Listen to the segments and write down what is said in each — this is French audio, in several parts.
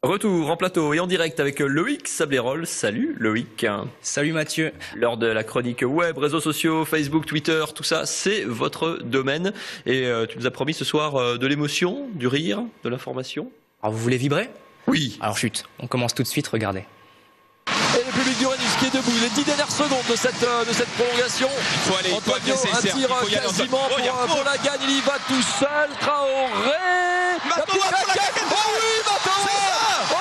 Retour en plateau et en direct avec Loïc Sablérol. Salut Loïc. Salut Mathieu. Lors de la chronique web, réseaux sociaux, Facebook, Twitter, tout ça, c'est votre domaine. Et tu nous as promis ce soir de l'émotion, du rire, de l'information. Alors vous voulez vibrer? Oui. Alors chut, on commence tout de suite, regardez. Et le public du Rennus qui est debout, les 10 dernières secondes de cette prolongation. Il faut aller, Antoine, un tir quasiment pour la gagne, il y va tout seul, Traoré. Matoa pour la quatrième. Oh oui, Matoa. Oh,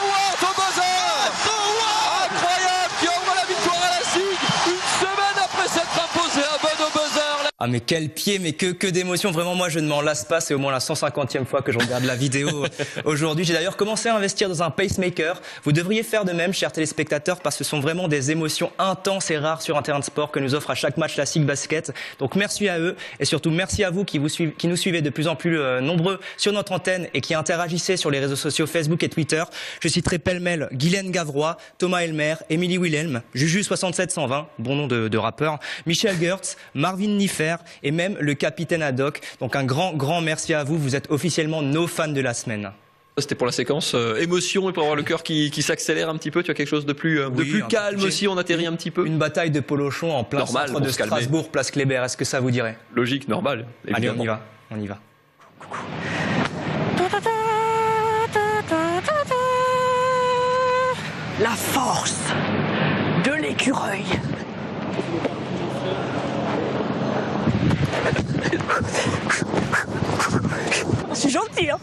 incroyable, qui envoie la victoire à la SIG une semaine après s'être imposé à Bonne au buzzer. Ah mais quel pied, mais que d'émotion. Vraiment, moi je ne m'en lasse pas, c'est au moins la 150e fois que je regarde la vidéo aujourd'hui. J'ai d'ailleurs commencé à investir dans un pacemaker. Vous devriez faire de même, chers téléspectateurs, parce que ce sont vraiment des émotions intenses et rares sur un terrain de sport que nous offre à chaque match la SIG Basket. Donc merci à eux et surtout merci à vous qui nous suivez de plus en plus nombreux sur notre antenne et qui interagissez sur les réseaux sociaux Facebook et Twitter. Je citerai pêle-mêle Guylaine Gavrois, Thomas Elmer, Émilie Willem, Juju6720, bon nom de rappeur, Michel Gertz, Marvin Niffer, et même le capitaine Haddock. Donc un grand merci à vous, vous êtes officiellement nos fans de la semaine. C'était pour la séquence émotion et pour avoir le cœur qui s'accélère un petit peu. Tu as quelque chose de plus calme aussi, on atterrit un petit peu. Une bataille de polochon en plein centre de Strasbourg, place Kléber, est-ce que ça vous dirait? Logique, normal. Allez, on y va. La force de l'écureuil. C'est gentil, hein.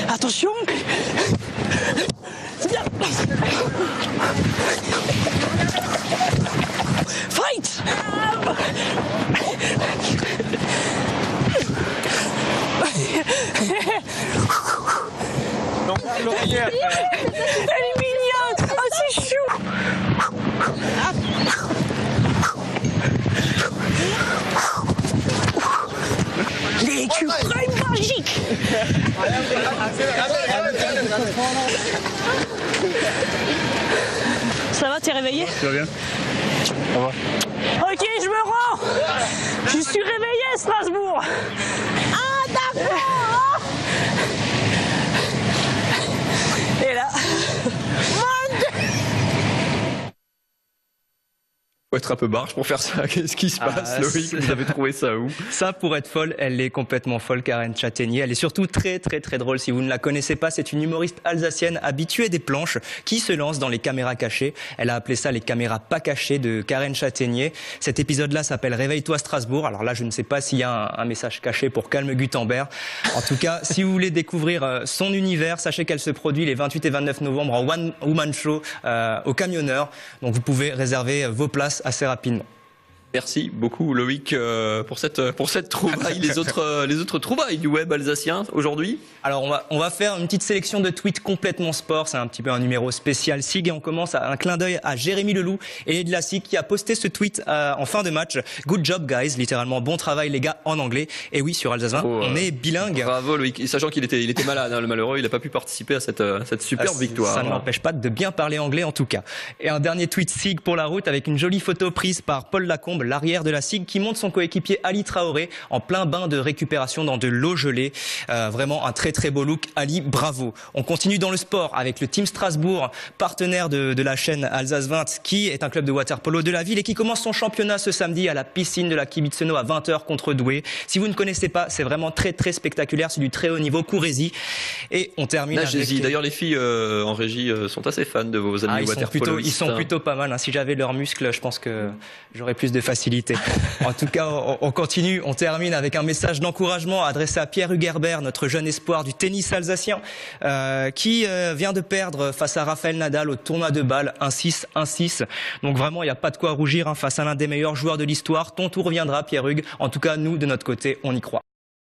Attention. C'est bien. Fight. Elle est mignonne. Oh, c'est chou. L'écureuil magique. Ça va, t'es réveillé? Tu vas bien? Ça va. Ok, je me rends. Je suis réveillé, Strasbourg. Ah, d'accord. Et là, Faut être un peu barge pour faire ça. Qu'est-ce qui se passe, Loïc? Vous avez trouvé ça où? Ça, pour être folle, elle est complètement folle, Karen Châtaignier. Elle est surtout très drôle. Si vous ne la connaissez pas, c'est une humoriste alsacienne habituée des planches qui se lance dans les caméras cachées. Elle a appelé ça les caméras pas cachées de Karen Châtaignier. Cet épisode-là s'appelle Réveille-toi Strasbourg. Alors là, je ne sais pas s'il y a un message caché pour Calme Gutenberg. En tout cas, si vous voulez découvrir son univers, sachez qu'elle se produit les 28 et 29 novembre en One Woman Show au Camionneur. Donc vous pouvez réserver vos places assez rapidement. Merci beaucoup Loïc pour cette trouvaille. Les autres trouvailles du web alsacien aujourd'hui. Alors on va faire une petite sélection de tweets complètement sport. C'est un petit peu un numéro spécial SIG et on commence à un clin d'œil à Jérémy Leloup et de la SIG qui a posté ce tweet en fin de match. Good job guys, littéralement bon travail les gars en anglais. Et oui, sur Alsacien, on est bilingue. Bravo Loïc, sachant qu'il était malade, hein, le malheureux, il n'a pas pu participer à cette superbe victoire. Ça ne m'empêche pas de bien parler anglais en tout cas. Et un dernier tweet SIG pour la route avec une jolie photo prise par Paul Lacombe, l'arrière de la SIG, qui montre son coéquipier Ali Traoré en plein bain de récupération dans de l'eau gelée. Vraiment un très beau look. Ali, bravo. On continue dans le sport avec le Team Strasbourg, partenaire de la chaîne Alsace 20, qui est un club de water-polo de la ville et qui commence son championnat ce samedi à la piscine de la Kibitzeno à 20h contre Douai. Si vous ne connaissez pas, c'est vraiment très spectaculaire. C'est du très haut niveau, courez-y. Et on termine avec... D'ailleurs, les filles en régie sont assez fans de vos amis water-polo. Ils sont plutôt pas mal. Hein. Si j'avais leurs muscles, je pense que j'aurais plus de facilité. En tout cas, on continue, on termine avec un message d'encouragement adressé à Pierre Hugerbert, notre jeune espoir du tennis alsacien, qui vient de perdre face à Rafael Nadal au tournoi de Bâle, 1-6, 1-6. Donc vraiment, il n'y a pas de quoi rougir face à l'un des meilleurs joueurs de l'histoire. Ton tour viendra, Pierre Hugues. En tout cas, nous, de notre côté, on y croit.